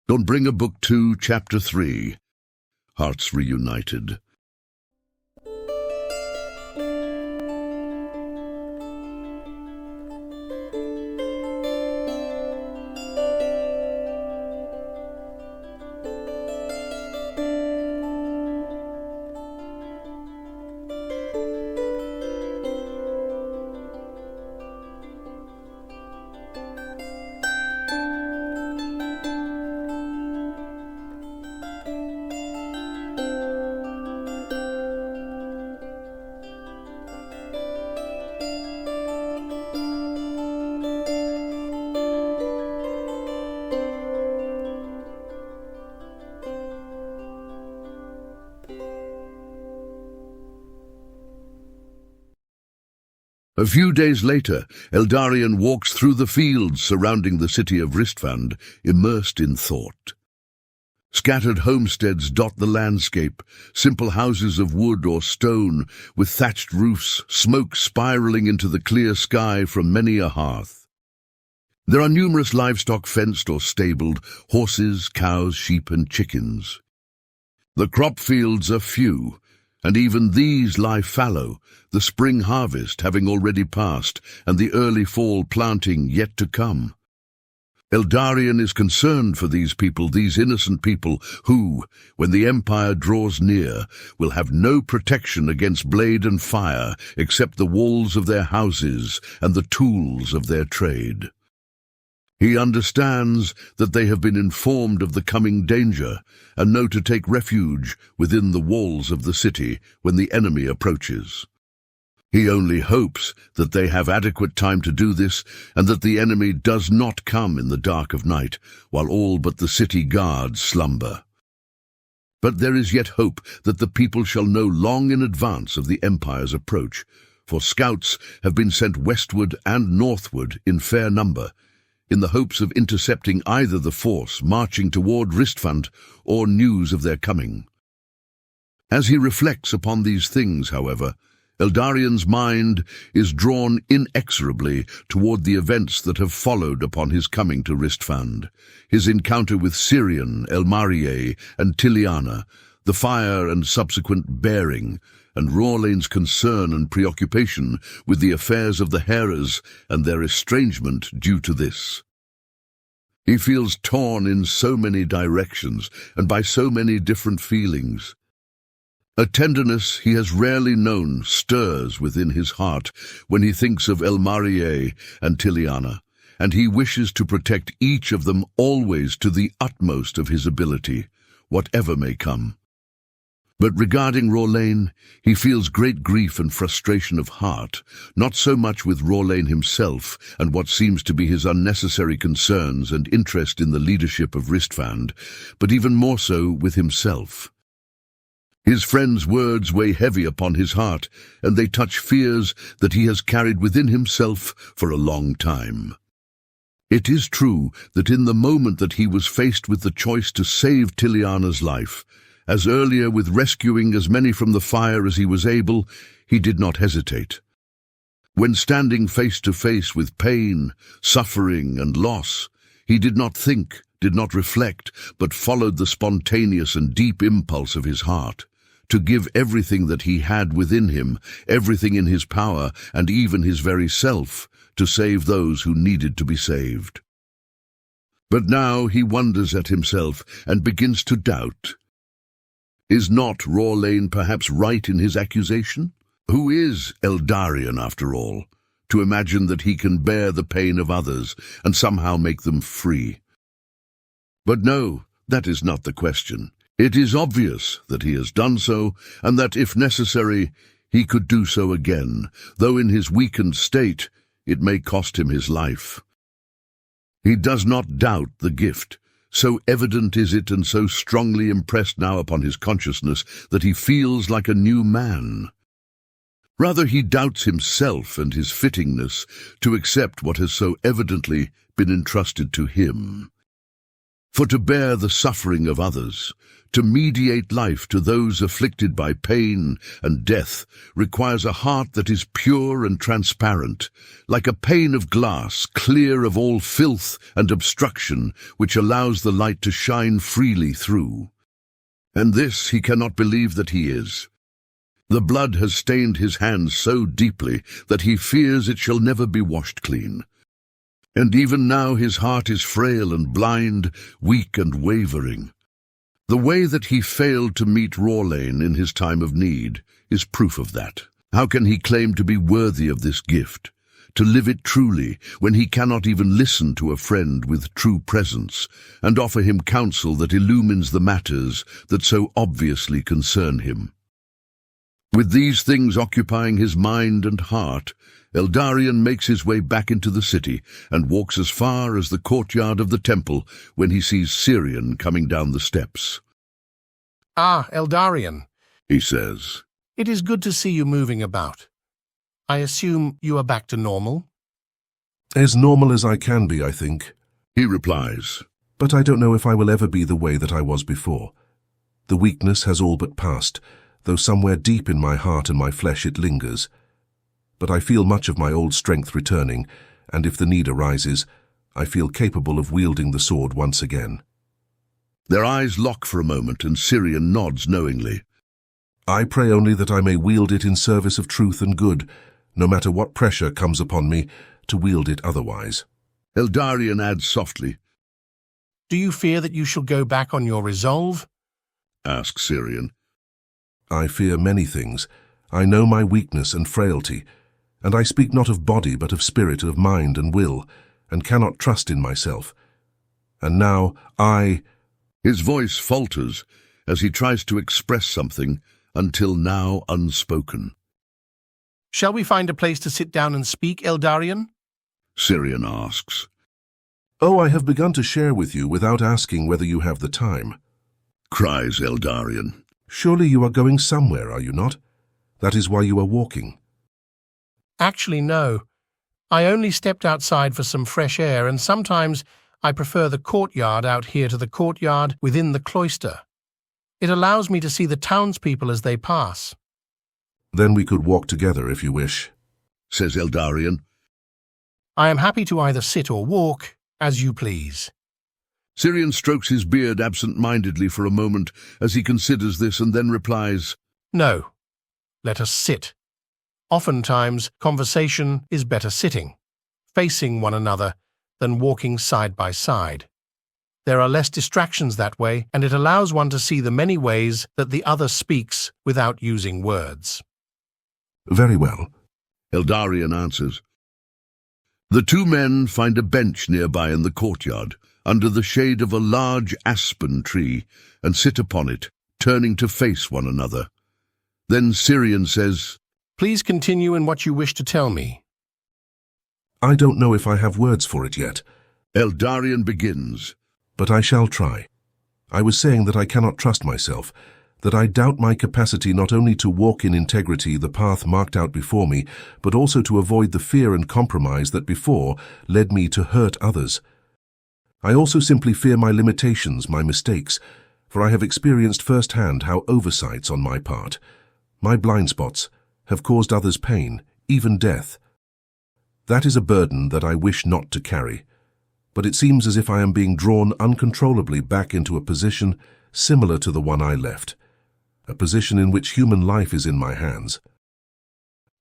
Dawnbringer Book 2, Chapter 3. Hearts Reunited. A few days later, Eldarion walks through the fields surrounding the city of Ristfand, immersed in thought. Scattered homesteads dot the landscape, simple houses of wood or stone, with thatched roofs, smoke spiraling into the clear sky from many a hearth. There are numerous livestock fenced or stabled, horses, cows, sheep, and chickens. The crop fields are few, and even these lie fallow, the spring harvest having already passed, and the early fall planting yet to come. Eldarion is concerned for these people, these innocent people, who, when the Empire draws near, will have no protection against blade and fire except the walls of their houses and the tools of their trade. He understands that they have been informed of the coming danger and know to take refuge within the walls of the city when the enemy approaches. He only hopes that they have adequate time to do this and that the enemy does not come in the dark of night while all but the city guards slumber. But there is yet hope that the people shall know long in advance of the Empire's approach, for scouts have been sent westward and northward in fair number, in the hopes of intercepting either the force marching toward Ristfand or news of their coming. As he reflects upon these things, however, Eldarion's mind is drawn inexorably toward the events that have followed upon his coming to Ristfand, his encounter with Syrian, Elmarie, and Tiliana, the fire and subsequent bearing, and Rorlane's concern and preoccupation with the affairs of the Heras and their estrangement due to this. He feels torn in so many directions and by so many different feelings. A tenderness he has rarely known stirs within his heart when he thinks of Elmarie and Tiliana, and he wishes to protect each of them always to the utmost of his ability, whatever may come. But regarding Rorlane, he feels great grief and frustration of heart, not so much with Rorlane himself and what seems to be his unnecessary concerns and interest in the leadership of Ristfand, but even more so with himself. His friend's words weigh heavy upon his heart, and they touch fears that he has carried within himself for a long time. It is true that in the moment that he was faced with the choice to save Tiliana's life, as earlier with rescuing as many from the fire as he was able, he did not hesitate. When standing face to face with pain, suffering, and loss, he did not think, did not reflect, but followed the spontaneous and deep impulse of his heart, to give everything that he had within him, everything in his power, and even his very self, to save those who needed to be saved. But now he wonders at himself and begins to doubt. Is not Rorlane perhaps right in his accusation? Who is Eldarion, after all, to imagine that he can bear the pain of others and somehow make them free? But no, that is not the question. It is obvious that he has done so, and that, if necessary, he could do so again, though in his weakened state it may cost him his life. He does not doubt the gift. So evident is it and so strongly impressed now upon his consciousness that he feels like a new man. Rather, he doubts himself and his fittingness to accept what has so evidently been entrusted to him. For to bear the suffering of others, to mediate life to those afflicted by pain and death, requires a heart that is pure and transparent, like a pane of glass, clear of all filth and obstruction, which allows the light to shine freely through. And this he cannot believe that he is. The blood has stained his hands so deeply that he fears it shall never be washed clean. And even now his heart is frail and blind, weak and wavering. The way that he failed to meet Rawlane in his time of need is proof of that. How can he claim to be worthy of this gift, to live it truly, when he cannot even listen to a friend with true presence, and offer him counsel that illumines the matters that so obviously concern him? With these things occupying his mind and heart, Eldarion makes his way back into the city and walks as far as the courtyard of the temple when he sees Syrian coming down the steps. "Ah, Eldarion," he says. "it is good to see you moving about. I assume you are back to normal?" As normal as I can be, I think. He replies. But I don't know if I will ever be the way that I was before. The weakness has all but passed, though somewhere deep in my heart and my flesh it lingers. But I feel much of my old strength returning, and if the need arises, I feel capable of wielding the sword once again. Their eyes lock for a moment, and Syrian nods knowingly. I pray only that I may wield it in service of truth and good, no matter what pressure comes upon me to wield it otherwise. Eldarion adds softly. "Do you fear that you shall go back on your resolve?" asks Syrian. I fear many things. I know my weakness and frailty, and I speak not of body but of spirit, of mind and will, and cannot trust in myself. And now His voice falters as he tries to express something until now unspoken. "Shall we find a place to sit down and speak, Eldarion?" Syrian asks. Oh, I have begun to share with you without asking whether you have the time. Cries Eldarion. Surely you are going somewhere, are you not? That is why you are walking. "Actually, no. I only stepped outside for some fresh air, and sometimes I prefer the courtyard out here to the courtyard within the cloister. It allows me to see the townspeople as they pass." Then we could walk together if you wish, says Eldarion. "I am happy to either sit or walk, as you please." Syrian strokes his beard absent-mindedly for a moment as he considers this and then replies, "No, let us sit. Oftentimes, conversation is better sitting, facing one another, than walking side by side. There are less distractions that way, and it allows one to see the many ways that the other speaks without using words." Very well, Eldarion answers. The two men find a bench nearby in the courtyard, under the shade of a large aspen tree, and sit upon it, turning to face one another. Then Syrian says, "Please continue in what you wish to tell me." I don't know if I have words for it yet. Eldarion begins. But I shall try. I was saying that I cannot trust myself, that I doubt my capacity not only to walk in integrity the path marked out before me, but also to avoid the fear and compromise that before led me to hurt others. I also simply fear my limitations, my mistakes, for I have experienced firsthand how oversights on my part, my blind spots, have caused others pain, even death. That is a burden that I wish not to carry, but it seems as if I am being drawn uncontrollably back into a position similar to the one I left, a position in which human life is in my hands.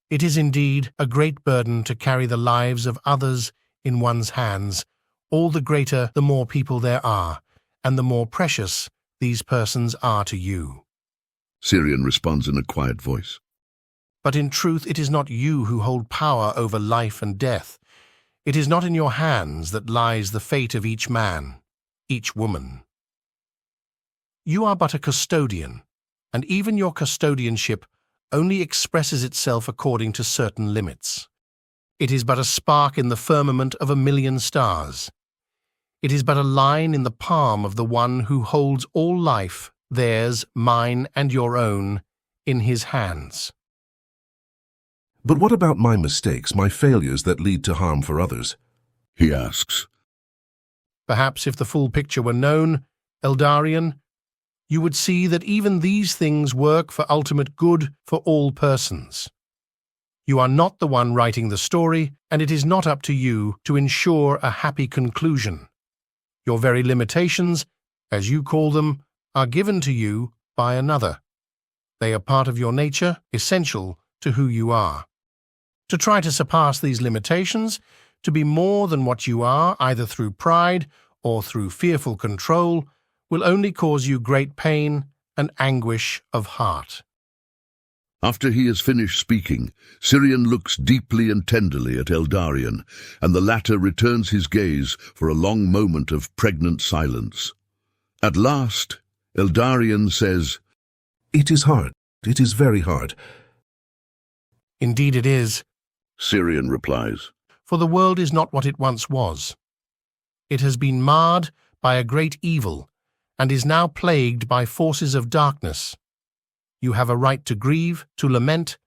It is indeed a great burden to carry the lives of others in one's hands. All the greater the more people there are, and the more precious these persons are to you. Syrian responds in a quiet voice. But in truth it is not you who hold power over life and death. It is not in your hands that lies the fate of each man, each woman. You are but a custodian, and even your custodianship only expresses itself according to certain limits. It is but a spark in the firmament of 1,000,000 stars. It is but a line in the palm of the one who holds all life, theirs, mine, and your own, in his hands. But what about my mistakes, my failures that lead to harm for others? He asks. Perhaps if the full picture were known, Eldarian, you would see that even these things work for ultimate good for all persons. You are not the one writing the story, and it is not up to you to ensure a happy conclusion. Your very limitations, as you call them, are given to you by another. They are part of your nature, essential to who you are. To try to surpass these limitations, to be more than what you are, either through pride or through fearful control, will only cause you great pain and anguish of heart. After he has finished speaking, Syrian looks deeply and tenderly at Eldarian, and the latter returns his gaze for a long moment of pregnant silence. At last, Eldarian says, "It is hard. It is very hard." "Indeed it is," Syrian replies. "for the world is not what it once was. It has been marred by a great evil, and is now plagued by forces of darkness. You have a right to grieve, to lament,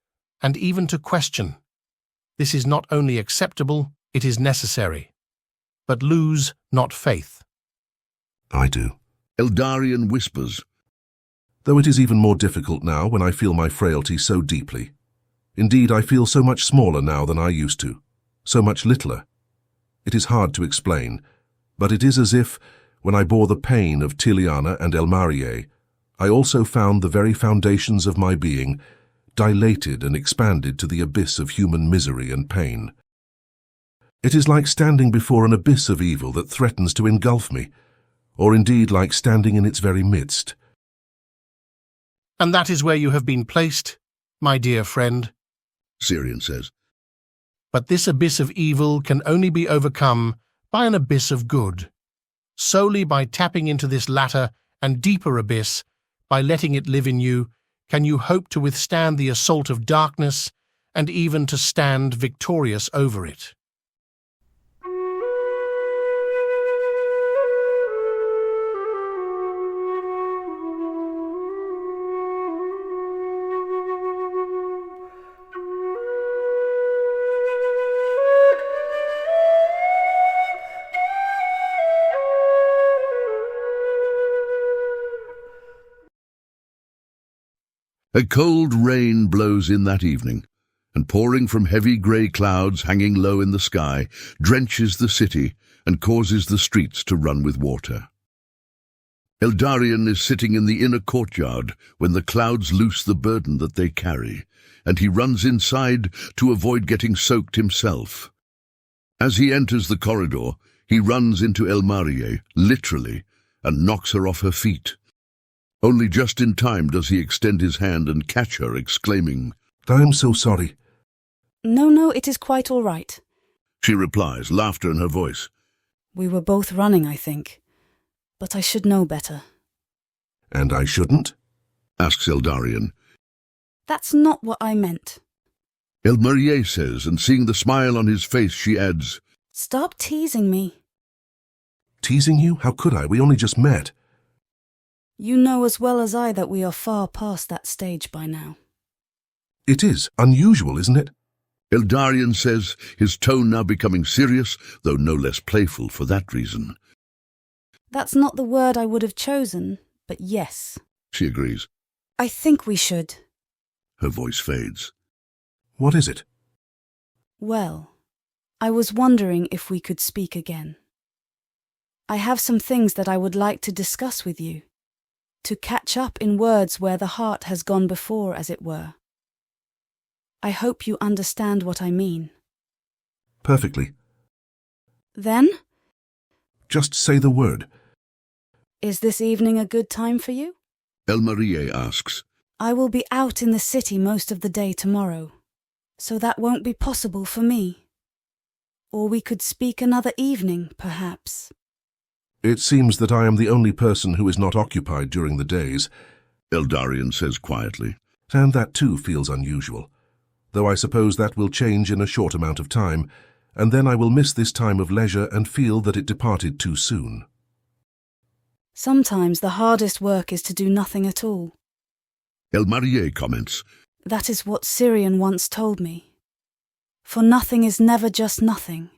and even to question. This is not only acceptable, it is necessary. But lose not faith." I do. Eldarian whispers, Though it is even more difficult now when I feel my frailty so deeply. Indeed, I feel so much smaller now than I used to, so much littler. It is hard to explain, but it is as if, when I bore the pain of Tiliana and Elmarie, I also found the very foundations of my being dilated and expanded to the abyss of human misery and pain. It is like standing before an abyss of evil that threatens to engulf me, or indeed like standing in its very midst. "And that is where you have been placed, my dear friend. Syrian says. But this abyss of evil can only be overcome by an abyss of good. Solely by tapping into this latter and deeper abyss, by letting it live in you, can you hope to withstand the assault of darkness and even to stand victorious over it." A cold rain blows in that evening, and pouring from heavy grey clouds hanging low in the sky, drenches the city and causes the streets to run with water. Eldarian is sitting in the inner courtyard when the clouds loose the burden that they carry, and he runs inside to avoid getting soaked himself. As he enters the corridor, he runs into Elmarie, literally, and knocks her off her feet. Only just in time does he extend his hand and catch her, exclaiming, "I am so sorry." No, it is quite all right. She replies, laughter in her voice. We were both running, I think. But I should know better. "And I shouldn't?" asks Eldarian. That's not what I meant. Elmarie says, and seeing the smile on his face, she adds, Stop teasing me. "Teasing you? How could I? We only just met." You know as well as I that we are far past that stage by now. "It is unusual, isn't it?" Eldarian says, his tone now becoming serious, though no less playful for that reason. That's not the word I would have chosen, but yes. She agrees. I think we should. Her voice fades. "What is it?" Well, I was wondering if we could speak again. I have some things that I would like to discuss with you, to catch up in words where the heart has gone before, as it were. I hope you understand what I mean. "Perfectly. Then, Just say the word." is this evening a good time for you? Elmarie asks. I will be out in the city most of the day tomorrow, so that won't be possible for me. Or we could speak another evening, perhaps. "It seems that I am the only person who is not occupied during the days," Eldarian says quietly. "and that too feels unusual. Though I suppose that will change in a short amount of time, and then I will miss this time of leisure and feel that it departed too soon." Sometimes the hardest work is to do nothing at all. Elmarie comments. That is what Syrian once told me. For nothing is never just nothing.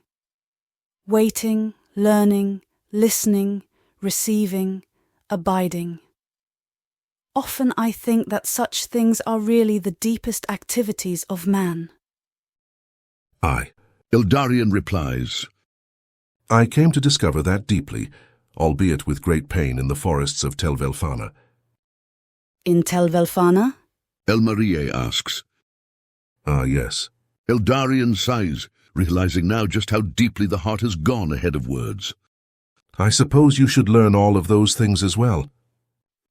Waiting, learning, listening, receiving, abiding. Often I think that such things are really the deepest activities of man. I. Eldarion replies, I came to discover that deeply, albeit with great pain in the forests of Tel Velfana. In Tel Velfana? Elmarie asks. Ah, yes. Eldarion sighs, realizing now just how deeply the heart has gone ahead of words. I suppose you should learn all of those things as well.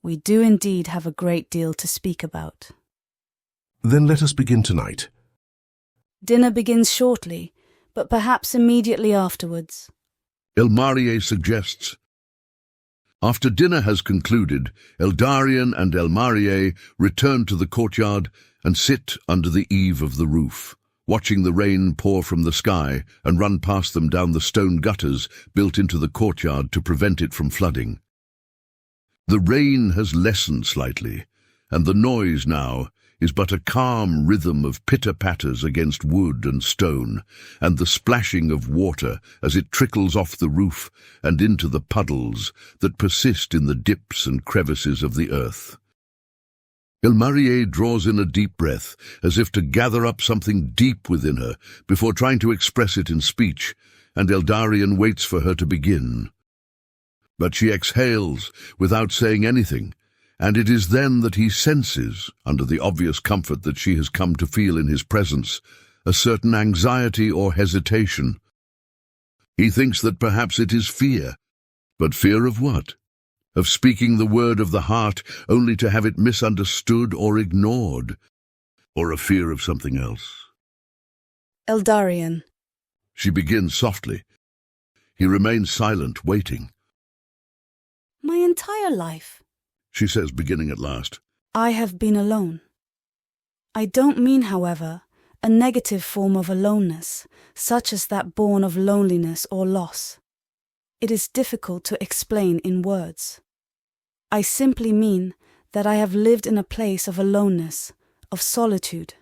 We do indeed have a great deal to speak about. Then let us begin tonight. Dinner begins shortly, but perhaps immediately afterwards. Elmarie suggests. After dinner has concluded, Eldarion and Elmarie return to the courtyard and sit under the eave of the roof, watching the rain pour from the sky and run past them down the stone gutters built into the courtyard to prevent it from flooding. The rain has lessened slightly, and the noise now is but a calm rhythm of pitter-patters against wood and stone, and the splashing of water as it trickles off the roof and into the puddles that persist in the dips and crevices of the earth. Elmarie draws in a deep breath, as if to gather up something deep within her before trying to express it in speech, and Eldarion waits for her to begin. But she exhales without saying anything, and it is then that he senses, under the obvious comfort that she has come to feel in his presence, a certain anxiety or hesitation. He thinks that perhaps it is fear. But fear of what? Of speaking the word of the heart only to have it misunderstood or ignored? Or a fear of something else? Eldarion. She begins softly. He remains silent, waiting. My entire life, She says, beginning at last. I have been alone. I don't mean, however, a negative form of aloneness, such as that born of loneliness or loss. It is difficult to explain in words. I simply mean that I have lived in a place of aloneness, of solitude.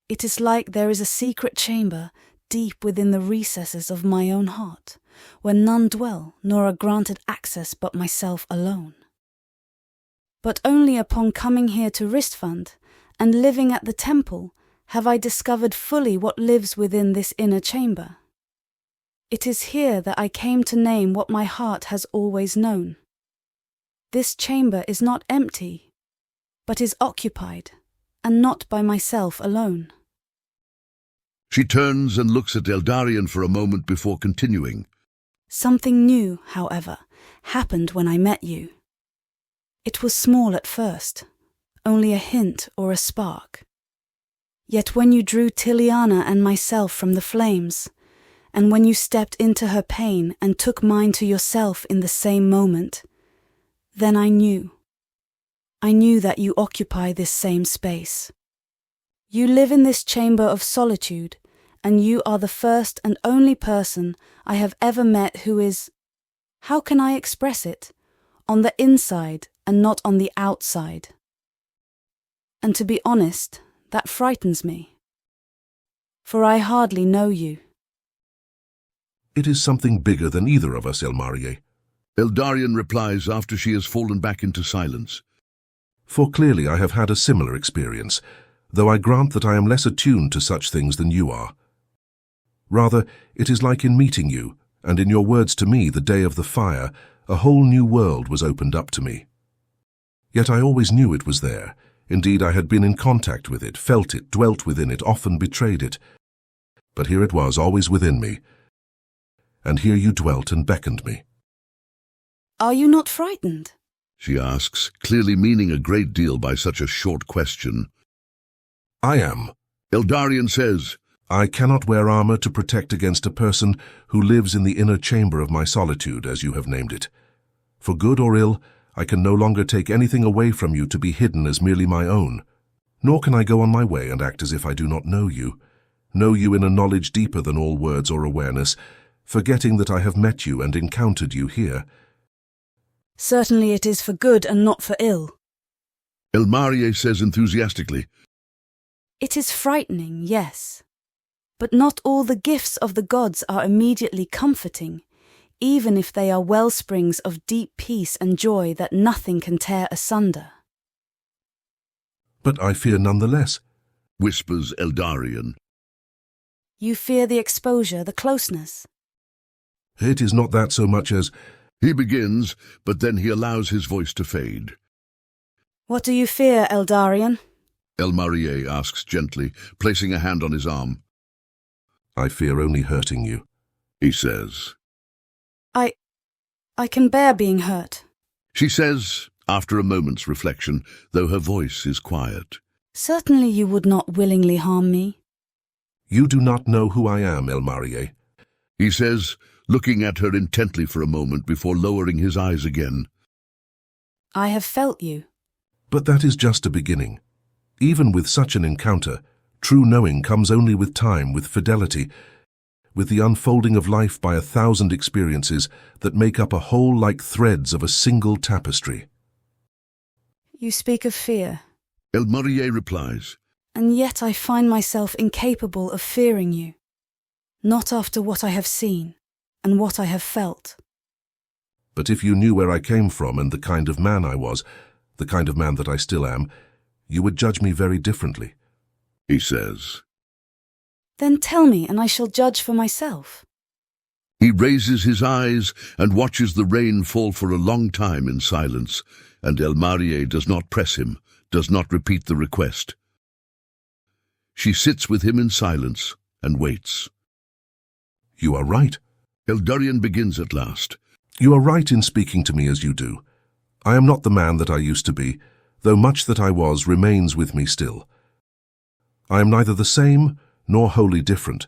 It is like there is a secret chamber deep within the recesses of my own heart, where none dwell, nor are granted access but myself alone. But only upon coming here to Ristfund and living at the temple have I discovered fully what lives within this inner chamber. It is here that I came to name what my heart has always known. This chamber is not empty, but is occupied, and not by myself alone. She turns and looks at Eldarion for a moment before continuing. Something new, however, happened when I met you. It was small at first, only a hint or a spark. Yet when you drew Tiliana and myself from the flames, and when you stepped into her pain and took mine to yourself in the same moment, then I knew. I knew that you occupy this same space. You live in this chamber of solitude, and you are the first and only person I have ever met who is, how can I express it, on the inside and not on the outside. And to be honest, that frightens me. For I hardly know you. It is something bigger than either of us, Elmarie. Eldarion replies after she has fallen back into silence. For clearly I have had a similar experience, though I grant that I am less attuned to such things than you are. Rather, it is like in meeting you, and in your words to me the day of the fire, a whole new world was opened up to me. Yet I always knew it was there. Indeed, I had been in contact with it, felt it, dwelt within it, often betrayed it. But here it was, always within me. And here you dwelt and beckoned me. Are you not frightened? She asks, clearly meaning a great deal by such a short question. I am. Eldarion says, I cannot wear armor to protect against a person who lives in the inner chamber of my solitude, as you have named it. For good or ill, I can no longer take anything away from you to be hidden as merely my own. Nor can I go on my way and act as if I do not know you in a knowledge deeper than all words or awareness, forgetting that I have met you and encountered you here. Certainly it is for good and not for ill. Elmarie says enthusiastically, It is frightening, yes. But not all the gifts of the gods are immediately comforting, even if they are wellsprings of deep peace and joy that nothing can tear asunder. But I fear nonetheless. whispers Eldarion. You fear the exposure, the closeness. It is not that so much as... He begins, but then he allows his voice to fade. What do you fear, Eldarion? Elmarié asks gently, placing a hand on his arm. I fear only hurting you, He says. I can bear being hurt. She says, after a moment's reflection, though her voice is quiet. Certainly you would not willingly harm me. You do not know who I am, Elmarié. He says, looking at her intently for a moment before lowering his eyes again. I have felt you. But that is just a beginning. Even with such an encounter, true knowing comes only with time, with fidelity, with the unfolding of life by 1,000 experiences that make up a whole like threads of a single tapestry. You speak of fear, Elmarié replies. and yet I find myself incapable of fearing you. Not after what I have seen and what I have felt. But if you knew where I came from and the kind of man I was, the kind of man that I still am, you would judge me very differently. He says. Then tell me, and I shall judge for myself. He raises his eyes and watches the rain fall for a long time in silence, and Elmarié does not press him, does not repeat the request. She sits with him in silence and waits. You are right. Eldarion begins at last. You are right in speaking to me as you do. I am not the man that I used to be, though much that I was remains with me still. I am neither the same nor wholly different,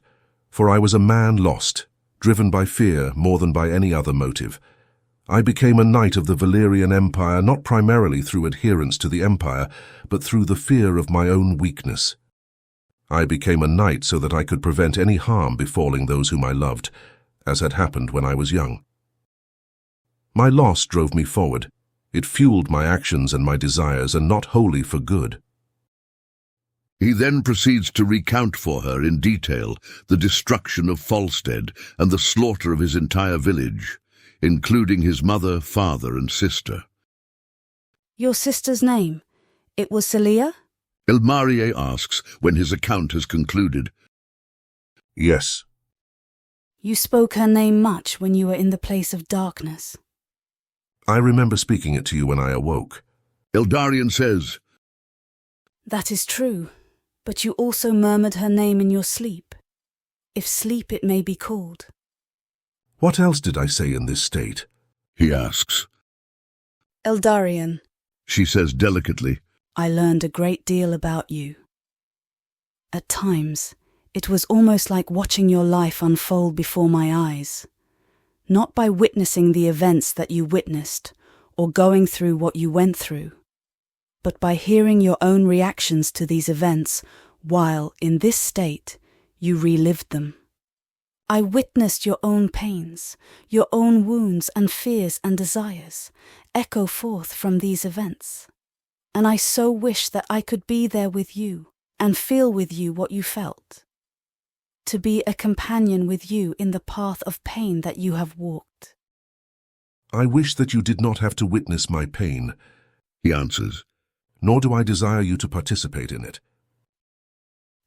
for I was a man lost, driven by fear more than by any other motive. I became a knight of the Valyrian Empire not primarily through adherence to the Empire, but through the fear of my own weakness. I became a knight so that I could prevent any harm befalling those whom I loved, as had happened when I was young. My loss drove me forward. It fueled my actions and my desires, and not wholly for good. He then proceeds to recount for her in detail the destruction of Falstead and the slaughter of his entire village, including his mother, father, and sister. Your sister's name? It was Celia? Elmarié asks when his account has concluded. Yes. You spoke her name much when you were in the place of darkness. I remember speaking it to you when I awoke. Eldarion says, That is true, but you also murmured her name in your sleep, if sleep it may be called. What else did I say in this state? He asks. Eldarion, She says delicately, I learned a great deal about you. At times, it was almost like watching your life unfold before my eyes. Not by witnessing the events that you witnessed, or going through what you went through, but by hearing your own reactions to these events while, in this state, you relived them. I witnessed your own pains, your own wounds and fears and desires echo forth from these events. And I so wish that I could be there with you and feel with you what you felt. To be a companion with you in the path of pain that you have walked. I wish that you did not have to witness my pain, he answers. Nor do I desire you to participate in it.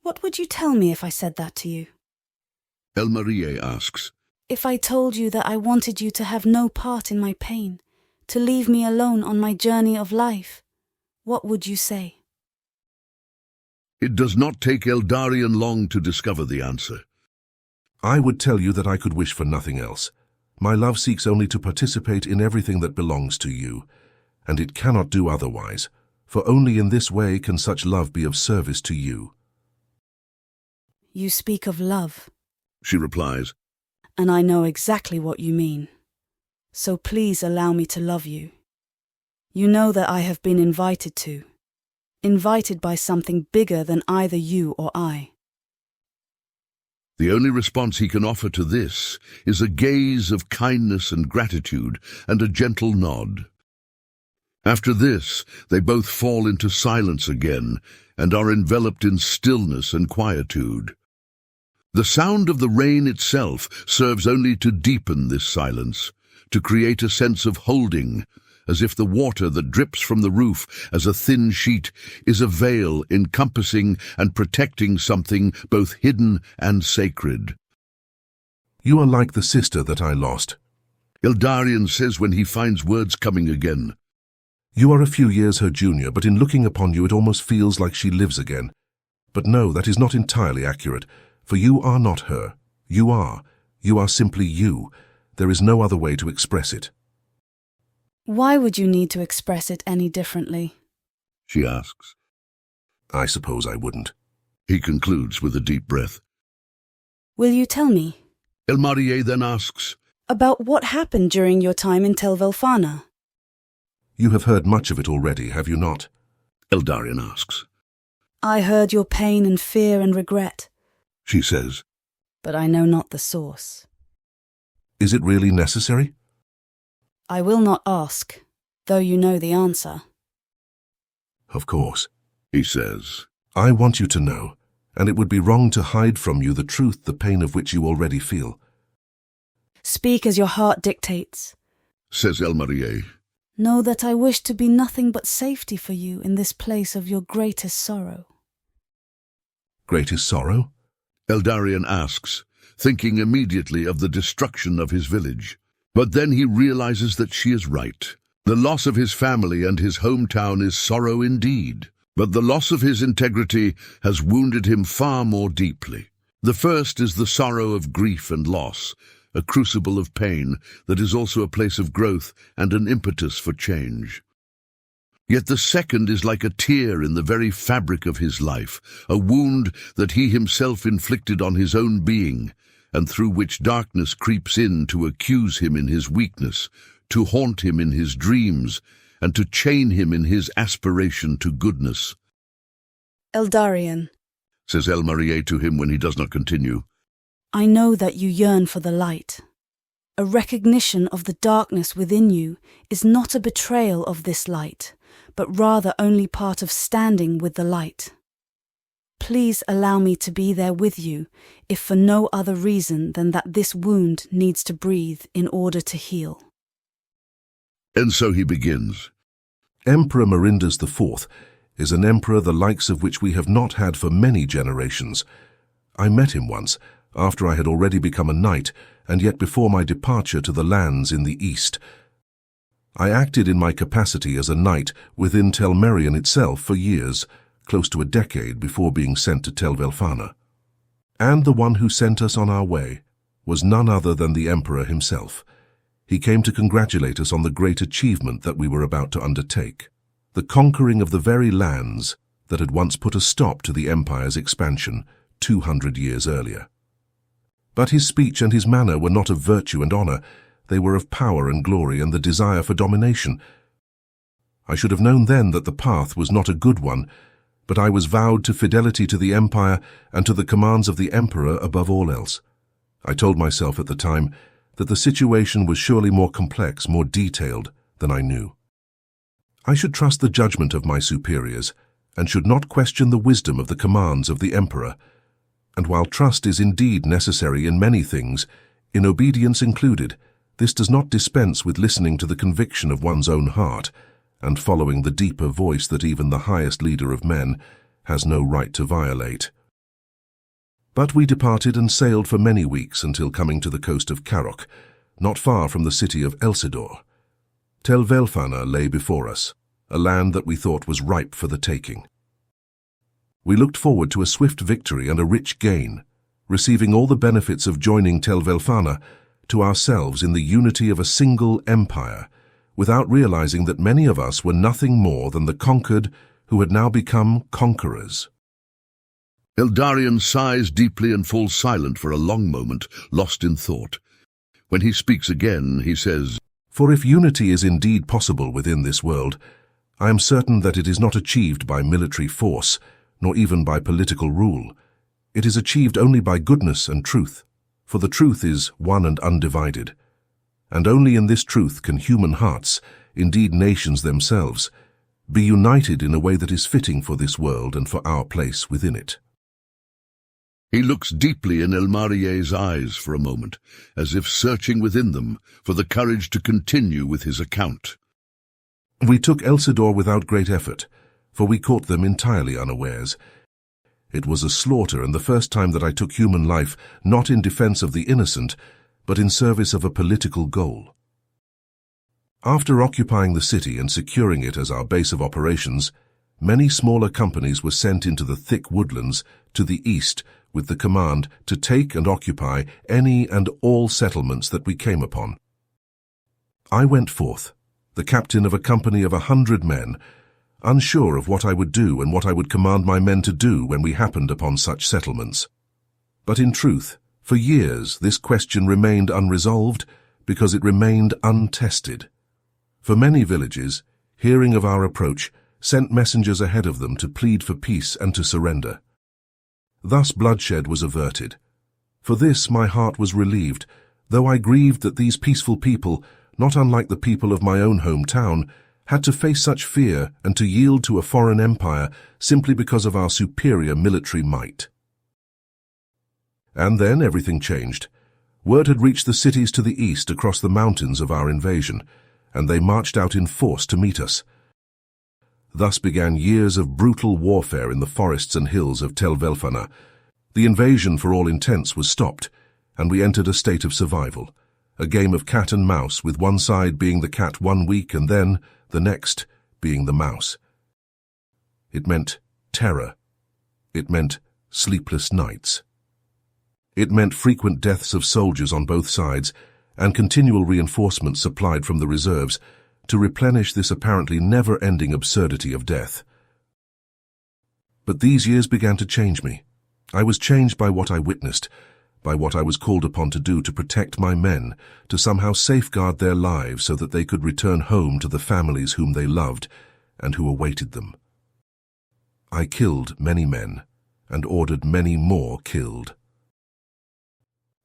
What would you tell me if I said that to you? Elmarié asks. If I told you that I wanted you to have no part in my pain, to leave me alone on my journey of life, what would you say? It does not take Eldarion long to discover the answer. I would tell you that I could wish for nothing else. My love seeks only to participate in everything that belongs to you, and it cannot do otherwise, for only in this way can such love be of service to you. You speak of love, She replies. and I know exactly what you mean. So please allow me to love you. You know that I have been invited by something bigger than either you or I. The only response he can offer to this is a gaze of kindness and gratitude and a gentle nod. After this, they both fall into silence again and are enveloped in stillness and quietude. The sound of the rain itself serves only to deepen this silence, to create a sense of holding, as if the water that drips from the roof as a thin sheet is a veil encompassing and protecting something both hidden and sacred. You are like the sister that I lost. Eldarion says when he finds words coming again. You are a few years her junior, but in looking upon you it almost feels like she lives again. But no, that is not entirely accurate, for you are not her. You are simply you. There is no other way to express it. Why would you need to express it any differently? She asks. I suppose I wouldn't. He concludes with a deep breath. Will you tell me? Elmarié then asks, About what happened during your time in Tel Velfana? You have heard much of it already, have you not? Eldarion asks. I heard your pain and fear and regret, She says. but I know not the source. Is it really necessary? I will not ask, though you know the answer. Of course. He says. I want you to know, and it would be wrong to hide from you the truth, the pain of which you already feel. Speak as your heart dictates. Says Elmarié. Know that I wish to be nothing but safety for you in this place of your greatest sorrow. Greatest sorrow? Eldarion asks, thinking immediately of the destruction of his village. But then he realizes that she is right. The loss of his family and his hometown is sorrow indeed, but the loss of his integrity has wounded him far more deeply. The first is the sorrow of grief and loss, a crucible of pain that is also a place of growth and an impetus for change. Yet the second is like a tear in the very fabric of his life, a wound that he himself inflicted on his own being, and through which darkness creeps in to accuse him in his weakness, to haunt him in his dreams, and to chain him in his aspiration to goodness. Eldarion, Says Elmarié to him when he does not continue. I know that you yearn for the light. A recognition of the darkness within you is not a betrayal of this light, but rather only part of standing with the light. Please allow me to be there with you, if for no other reason than that this wound needs to breathe in order to heal. And so he begins. Emperor Merindas IV is an emperor the likes of which we have not had for many generations. I met him once, after I had already become a knight, and yet before my departure to the lands in the east. I acted in my capacity as a knight within Telmerion itself for years, close to a decade before being sent to Tel Velfana. And the one who sent us on our way was none other than the Emperor himself. He came to congratulate us on the great achievement that we were about to undertake, the conquering of the very lands that had once put a stop to the Empire's expansion 200 years earlier. But his speech and his manner were not of virtue and honor. They were of power and glory and the desire for domination. I should have known then that the path was not a good one, but I was vowed to fidelity to the Empire and to the commands of the Emperor above all else. I told myself at the time that the situation was surely more complex, more detailed than I knew. I should trust the judgment of my superiors and should not question the wisdom of the commands of the Emperor. And while trust is indeed necessary in many things, in obedience included, this does not dispense with listening to the conviction of one's own heart and following the deeper voice that even the highest leader of men has no right to violate. But we departed and sailed for many weeks until coming to the coast of Karok, not far from the city of Elsidor. Tel Velfana lay before us, a land that we thought was ripe for the taking. We looked forward to a swift victory and a rich gain, receiving all the benefits of joining Tel Velfana to ourselves in the unity of a single empire, without realizing that many of us were nothing more than the conquered who had now become conquerors. Eldarion sighs deeply and falls silent for a long moment, lost in thought. When he speaks again, he says, For if unity is indeed possible within this world, I am certain that it is not achieved by military force, nor even by political rule. It is achieved only by goodness and truth, for the truth is one and undivided. And only in this truth can human hearts, indeed nations themselves, be united in a way that is fitting for this world and for our place within it. He looks deeply in Elmarier's eyes for a moment, as if searching within them for the courage to continue with his account. We took Elsidor without great effort, for we caught them entirely unawares. It was a slaughter, and the first time that I took human life, not in defense of the innocent, but in service of a political goal. After occupying the city and securing it as our base of operations, many smaller companies were sent into the thick woodlands to the east with the command to take and occupy any and all settlements that we came upon. I went forth, the captain of a company of 100 men, unsure of what I would do and what I would command my men to do when we happened upon such settlements. But in truth, for years this question remained unresolved because it remained untested. For many villages, hearing of our approach, sent messengers ahead of them to plead for peace and to surrender. Thus bloodshed was averted. For this my heart was relieved, though I grieved that these peaceful people, not unlike the people of my own hometown, had to face such fear and to yield to a foreign empire simply because of our superior military might. And then everything changed. Word had reached the cities to the east across the mountains of our invasion, and they marched out in force to meet us. Thus began years of brutal warfare in the forests and hills of Tel Velfana. The invasion, for all intents, was stopped, and we entered a state of survival, a game of cat and mouse, with one side being the cat 1 week and then the next being the mouse. It meant terror. It meant sleepless nights. It meant frequent deaths of soldiers on both sides and continual reinforcements supplied from the reserves to replenish this apparently never-ending absurdity of death. But these years began to change me. I was changed by what I witnessed, by what I was called upon to do to protect my men, to somehow safeguard their lives so that they could return home to the families whom they loved and who awaited them. I killed many men and ordered many more killed.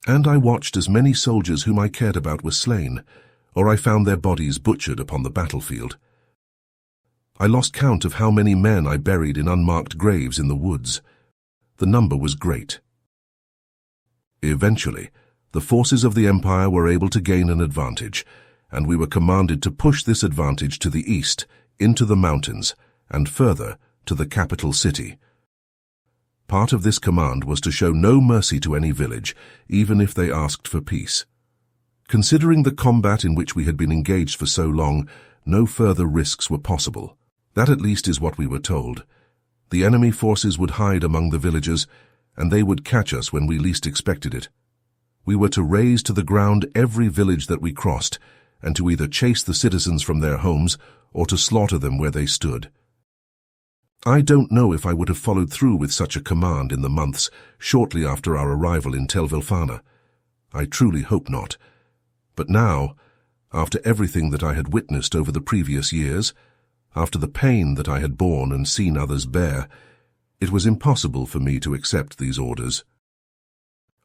And I watched as many soldiers whom I cared about were slain, or I found their bodies butchered upon the battlefield. I lost count of how many men I buried in unmarked graves in the woods. The number was great. Eventually, the forces of the Empire were able to gain an advantage, and we were commanded to push this advantage to the east, into the mountains, and further to the capital city. Part of this command was to show no mercy to any village, even if they asked for peace. Considering the combat in which we had been engaged for so long, no further risks were possible. That at least is what we were told. The enemy forces would hide among the villages, and they would catch us when we least expected it. We were to raze to the ground every village that we crossed, and to either chase the citizens from their homes or to slaughter them where they stood. I don't know if I would have followed through with such a command in the months shortly after our arrival in Tel Velfana. I truly hope not. But now, after everything that I had witnessed over the previous years, after the pain that I had borne and seen others bear, it was impossible for me to accept these orders.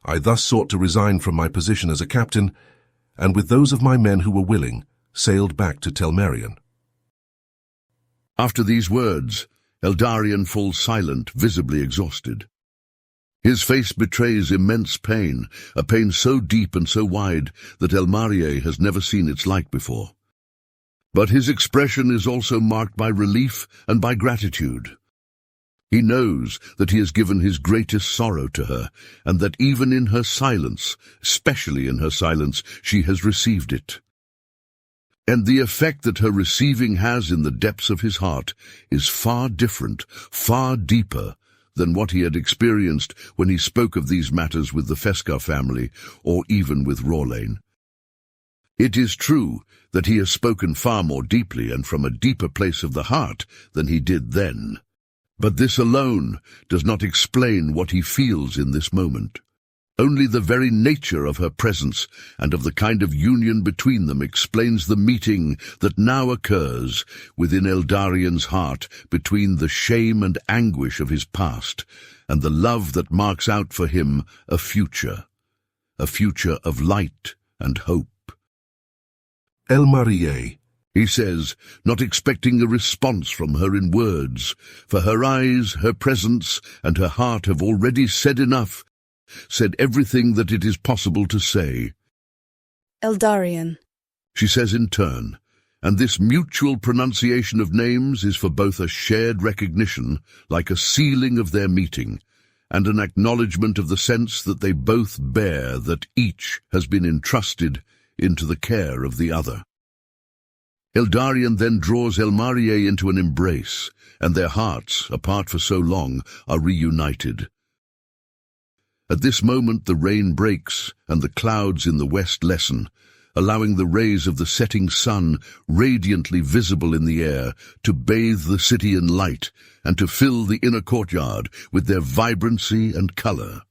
I thus sought to resign from my position as a captain, and with those of my men who were willing, sailed back to Telmerion. After these words, Eldarion falls silent, visibly exhausted. His face betrays immense pain, a pain so deep and so wide that Elmarier has never seen its like before. But his expression is also marked by relief and by gratitude. He knows that he has given his greatest sorrow to her, and that even in her silence, especially in her silence, she has received it. And the effect that her receiving has in the depths of his heart is far different, far deeper than what he had experienced when he spoke of these matters with the Feskar family or even with Rorlane. It is true that he has spoken far more deeply and from a deeper place of the heart than he did then. But this alone does not explain what he feels in this moment. Only the very nature of her presence and of the kind of union between them explains the meeting that now occurs within Eldarion's heart between the shame and anguish of his past and the love that marks out for him a future of light and hope. Elmarier, he says, not expecting a response from her in words, for her eyes, her presence, and her heart have already said enough said everything that it is possible to say. Eldarion, She says in turn, and this mutual pronunciation of names is for both a shared recognition, like a sealing of their meeting, and an acknowledgement of the sense that they both bear that each has been entrusted into the care of the other. Eldarion then draws Elmarie into an embrace, and their hearts, apart for so long, are reunited. At this moment the rain breaks, and the clouds in the west lessen, allowing the rays of the setting sun, radiantly visible in the air, to bathe the city in light and to fill the inner courtyard with their vibrancy and color.